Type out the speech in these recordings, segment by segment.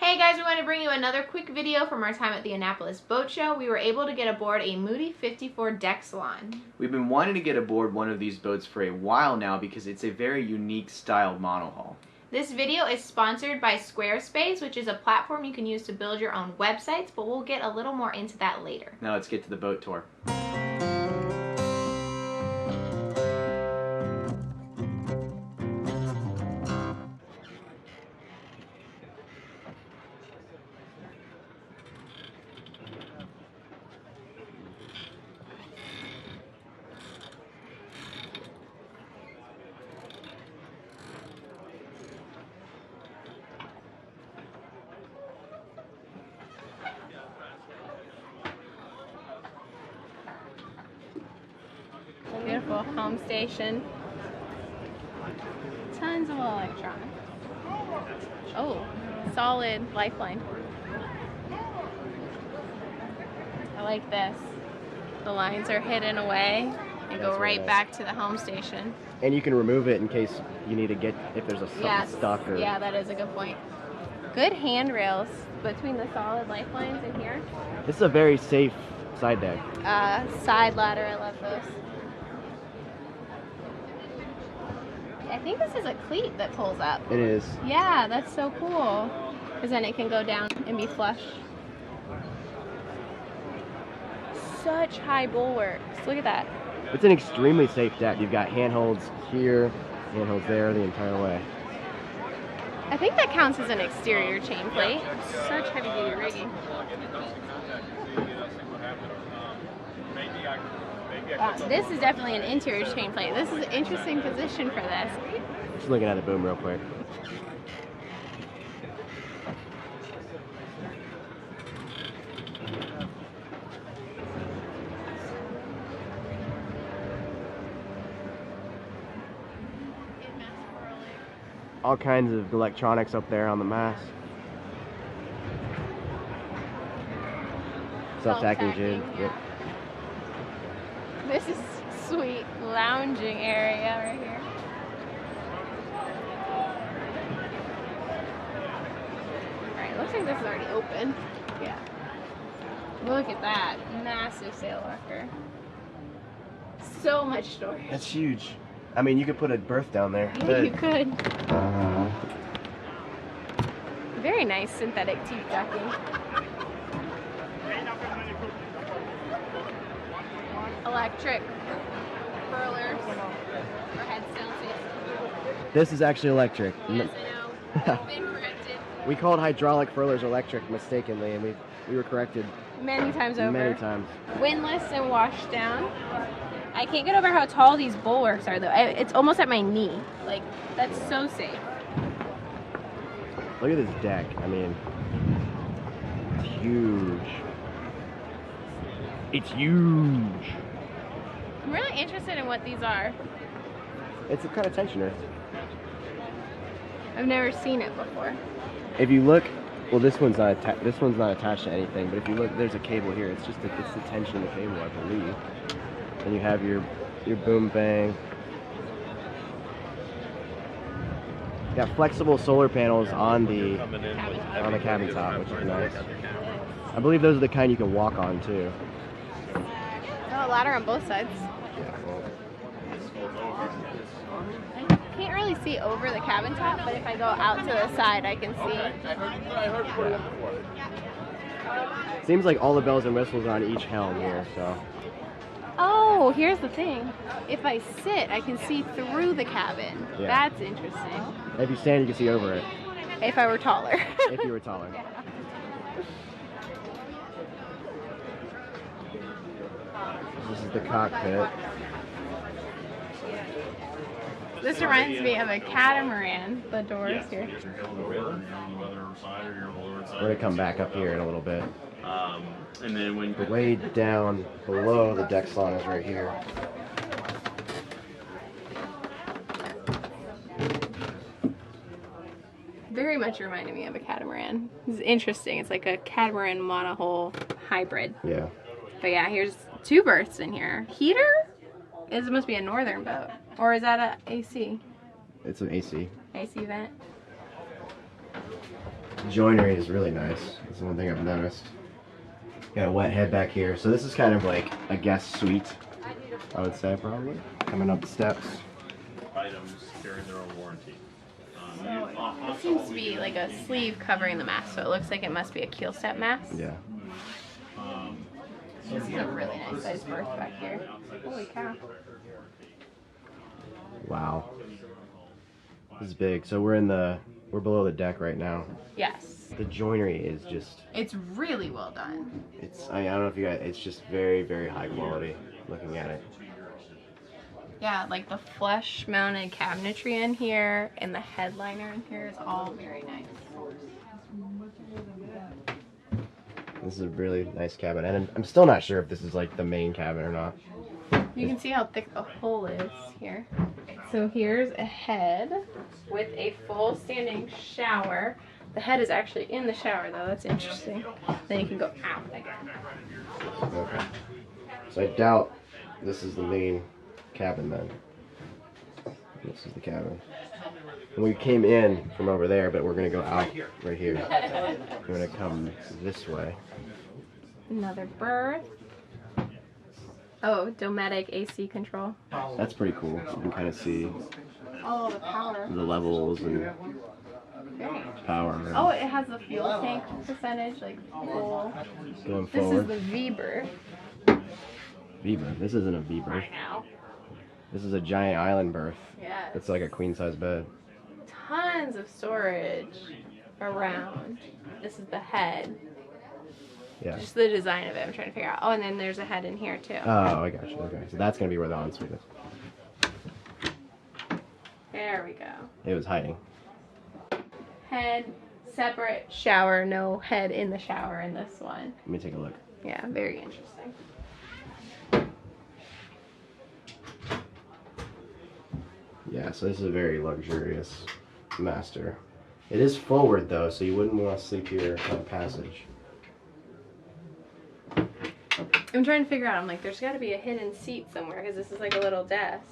Hey guys, we want to bring you another quick video from our time at the Annapolis Boat Show. We were able to get aboard a Moody 54 deck salon. We've been wanting to get aboard one of these boats for a while now because it's a very unique style monohull. This video is sponsored by Squarespace, which is a platform you can use to build your own websites, but we'll get a little more into that later. Now let's get to the boat tour. Beautiful home station. Tons of electronics. Oh, solid lifeline. I like this. The lines are hidden away and go right back to the home station. And you can remove it in case you need to get, if there's something stuck or... Yeah, that is a good point. Good handrails between the solid lifelines in here. This is a very safe side deck. Side ladder, I love those. I think this is a cleat that pulls up. It is. Yeah, that's so cool. Because then it can go down and be flush. Such high bulwarks. Look at that. It's an extremely safe deck. You've got handholds here, handholds there the entire way. I think that counts as an exterior chain plate. Such heavy duty rigging. This is definitely an interior chain plate. This is an interesting position for this. Just looking at the boom real quick. All kinds of electronics up there on the mast. Self-tacking jig. Yep. This is sweet lounging area right here. Alright, looks like this is already open. Yeah. Look at that. Massive sail locker. So much storage. That's huge. I mean, you could put a berth down there. Yeah, you could. Very nice synthetic teak decking. Electric furlers or headstones. This is actually electric. Yes, I know. I've been corrected. We called hydraulic furlers electric mistakenly, and we were corrected Many times over. many times. Windlass and wash down. I can't get over how tall these bulwarks are, though. It's almost at my knee. Like, that's so safe. Look at this deck. I mean, it's huge. It's huge. I'm really interested in what these are. It's a kind of tensioner. I've never seen it before. If you look, well, this one's not attached to anything. But if you look, there's a cable here. It's just it's the tension of the cable, I believe. And you have your boom bang. You got flexible solar panels on the cabin top, which is nice. I believe those are the kind you can walk on too. Oh, a ladder on both sides. I can't really see over the cabin top, but if I go out to the side, I can see. Seems like all the bells and whistles are on each helm here, so. Oh, here's the thing. If I sit, I can see through the cabin. Yeah. That's interesting. If you stand, you can see over it. If I were taller. If you were taller. Yeah. This is the cockpit. This reminds me of a catamaran, the doors here. We're going to come back up here in a little bit. And then when Way down below the deck salon is right here. Very much reminded me of a catamaran. This is interesting. It's like a catamaran monohull hybrid. Yeah. But yeah, here's 2 berths in here. Heater? This must be a northern boat. Or is that a AC? It's an AC. AC vent. Joinery is really nice. That's one thing I've noticed. Got a wet head back here. So this is kind of like a guest suite, I would say, probably. Coming up the steps. Items carrying their own warranty. So it seems to be like a sleeve covering the mast, so it looks like it must be a keel step mast. Yeah. This is a really nice sized berth back here. Holy cow. Wow. This is big. So we're below the deck right now. Yes. The joinery is just, It's really well done. I don't know if you guys, it's just very, very high quality looking at it. Yeah, like the flush mounted cabinetry in here and the headliner in here is all very nice. This is a really nice cabin, and I'm still not sure if this is like the main cabin or not. You can see how thick the hole is here. So here's a head with a full standing shower. The head is actually in the shower though, that's interesting. Then you can go out again. Okay. So I doubt this is the main cabin then. This is the cabin. And we came in from over there, but we're gonna go out right here. We're gonna come this way. Another berth. Oh, Dometic AC control. That's pretty cool. You can kind of see Oh, the power. the levels and power. Oh, it has the fuel tank percentage, like full. Going This is forward. the V berth. V-berth. This isn't a V-berth. I know. This is a giant island berth. Yeah. It's like a queen size bed. Tons of storage around. This is the head. Yeah. Just the design of it. I'm trying to figure out. Oh, and then there's a head in here too. Oh, I got you. Okay. So that's gonna be where the ensuite is. There we go. It was hiding. Head, separate shower, no head in the shower in this one. Let me take a look. Yeah, very interesting. Yeah, so this is a very luxurious master. It is forward though, so you wouldn't want to sleep here on the passage. I'm trying to figure out. I'm like, there's got to be a hidden seat somewhere because this is like a little desk.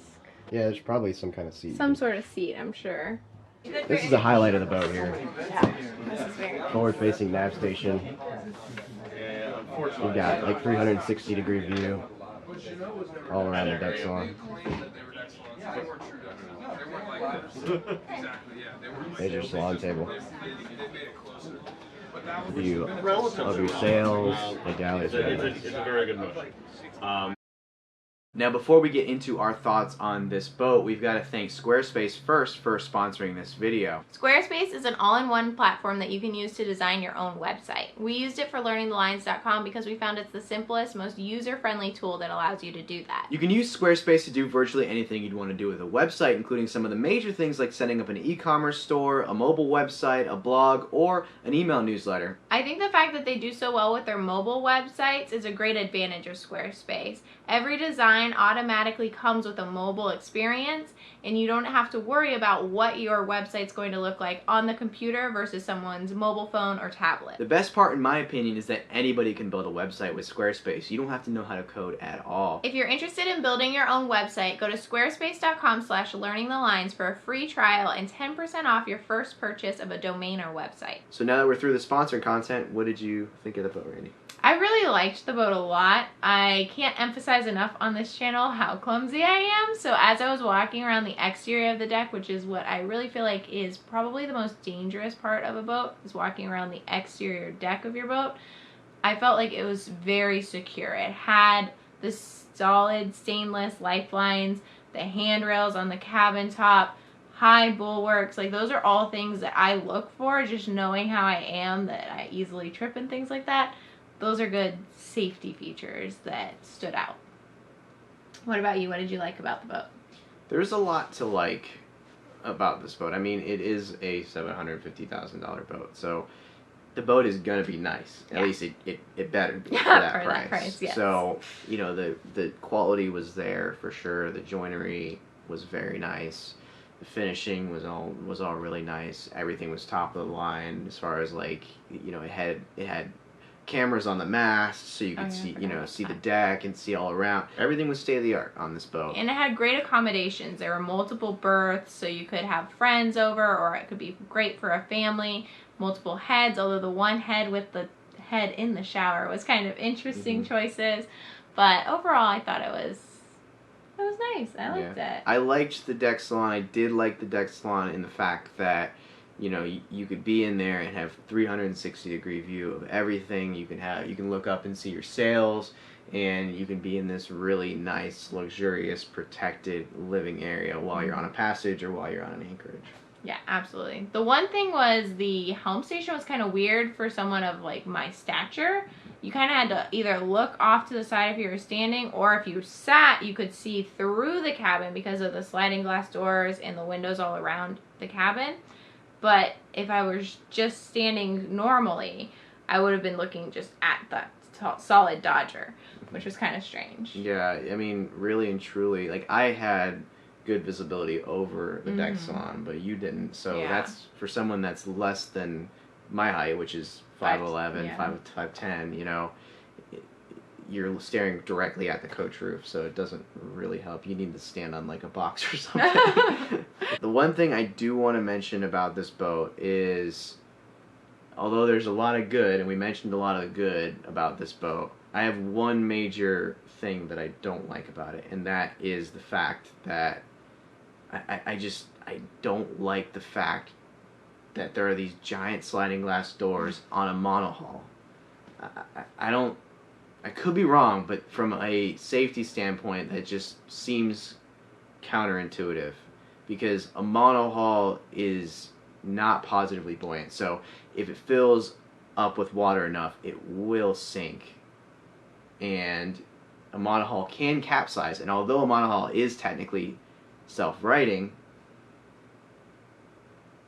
Yeah, there's probably some kind of seat. Some sort of seat, I'm sure. This is the highlight of the boat here. Yeah, this is very nice. Forward facing nav station. Yeah, We've unfortunately. got like 360 degree view all around the deck salon. There's your salon table. View of your sails, the galleys. It's a very good motion. Now, before we get into our thoughts on this boat, we've got to thank Squarespace first for sponsoring this video. Squarespace is an all-in-one platform that you can use to design your own website. We used it for learningthelines.com because we found it's the simplest, most user-friendly tool that allows you to do that. You can use Squarespace to do virtually anything you'd want to do with a website, including some of the major things like setting up an e-commerce store, a mobile website, a blog, or an email newsletter. I think the fact that they do so well with their mobile websites is a great advantage of Squarespace. Every design automatically comes with a mobile experience, and you don't have to worry about what your website's going to look like on the computer versus someone's mobile phone or tablet. The best part, in my opinion, is that anybody can build a website with Squarespace. You don't have to know how to code at all. If you're interested in building your own website, go to squarespace.com/learningthelines for a free trial and 10% off your first purchase of a domain or website. So now that we're through the sponsored content, what did you think of the boat, Randy? I really liked the boat a lot. I can't emphasize enough on this channel how clumsy I am. So as I was walking around the exterior of the deck, which is what I really feel like is probably the most dangerous part of a boat, is walking around the exterior deck of your boat, I felt like it was very secure. It had the solid stainless lifelines, the handrails on the cabin top, high bulwarks. Like, those are all things that I look for, just knowing how I am, that I easily trip and things like that. Those are good safety features that stood out. What about you? What did you like about the boat? There's a lot to like about this boat. I mean, it is a $750,000 boat, so the boat is gonna be nice. At least it better be for that price. Yes. So, you know, the quality was there for sure. The joinery was very nice. The finishing was all really nice. Everything was top of the line as far as, like, you know, it had cameras on the mast, so you could see, you know, see the deck and see all around. Everything was state of the art on this boat. And it had great accommodations. There were multiple berths, so you could have friends over, or it could be great for a family. Multiple heads, although the one head with the head in the shower was kind of interesting choices. But overall, I thought it was nice. I liked it. I liked the deck salon. I did like the deck salon in the fact that, you know, you could be in there and have 360-degree view of everything. You can look up and see your sails, and you can be in this really nice, luxurious, protected living area while you're on a passage or while you're on an anchorage. Yeah, absolutely. The one thing was the helm station was kind of weird for someone of like my stature. You kind of had to either look off to the side if you were standing, or if you sat, you could see through the cabin because of the sliding glass doors and the windows all around the cabin. But if I was just standing normally, I would have been looking just at the solid Dodger, which was kind of strange. Yeah, I mean, really and truly, like, I had good visibility over the deck salon, but you didn't. So that's for someone that's less than my height, which is 5'11", 5'10", you know, you're staring directly at the coach roof, so it doesn't really help. You need to stand on like a box or something. The one thing I do want to mention about this boat is, although there's a lot of good, and we mentioned a lot of good about this boat, I have one major thing that I don't like about it, and that is the fact that I don't like the fact that there are these giant sliding glass doors on a monohull. I could be wrong, but from a safety standpoint, that just seems counterintuitive, because a monohull is not positively buoyant. So if it fills up with water enough, it will sink. And a monohull can capsize, and although a monohull is technically self-righting,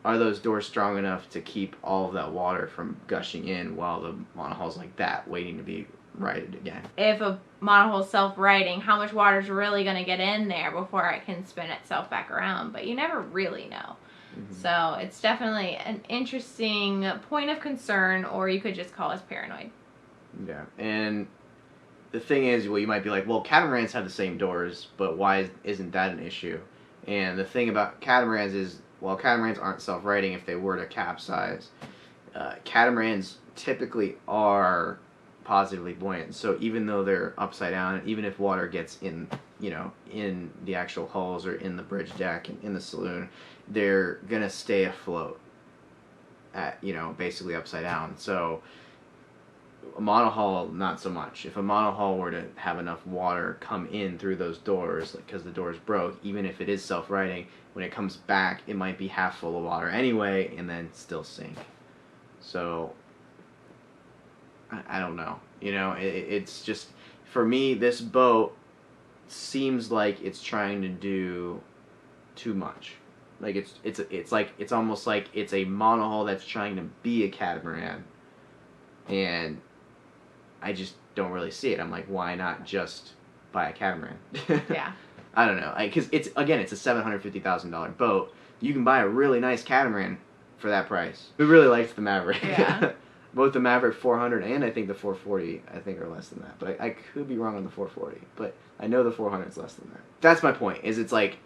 are those doors strong enough to keep all of that water from gushing in while the monohull's like that, waiting to be righted again? If a monohull's self-righting, how much water is really going to get in there before it can spin itself back around? But you never really know. So it's definitely an interesting point of concern, or you could just call us paranoid. Yeah. And the thing is, well, you might be like, well, catamarans have the same doors, but why isn't that an issue? And the thing about catamarans is, well, catamarans aren't self-righting if they were to capsize. Catamarans typically are positively buoyant, so even though they're upside down, even if water gets in, you know, in the actual hulls or in the bridge deck and in the saloon, they're gonna stay afloat at, you know, basically upside down. So a monohull, not so much. If a monohull were to have enough water come in through those doors, because the doors broke, even if it is self-righting, when it comes back, it might be half full of water anyway, and then still sink. So I don't know. You know, it's just, for me, this boat seems like it's trying to do too much. Like it's almost like it's a monohull that's trying to be a catamaran, and I just don't really see it. I'm like, why not just buy a catamaran? Yeah. I don't know, because it's a $750,000 boat. You can buy a really nice catamaran for that price. We really liked the Maverick. Yeah. Both the Maverick 400 and I think the 440, I think, are less than that. But I could be wrong on the 440. But I know the 400 is less than that. That's my point, is it's like,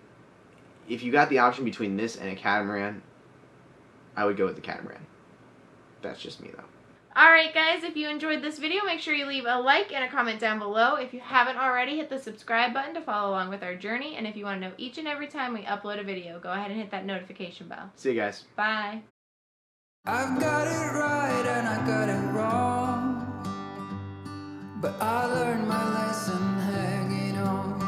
if you got the option between this and a catamaran, I would go with the catamaran. That's just me, though. Alright guys, if you enjoyed this video, make sure you leave a like and a comment down below. If you haven't already, hit the subscribe button to follow along with our journey. And if you want to know each and every time we upload a video, go ahead and hit that notification bell. See you guys. Bye. I've got it right and I got it wrong, but I learned my lesson hanging on.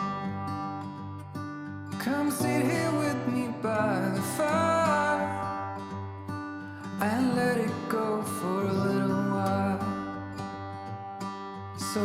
Come sit here with me by the fire and let it go for a little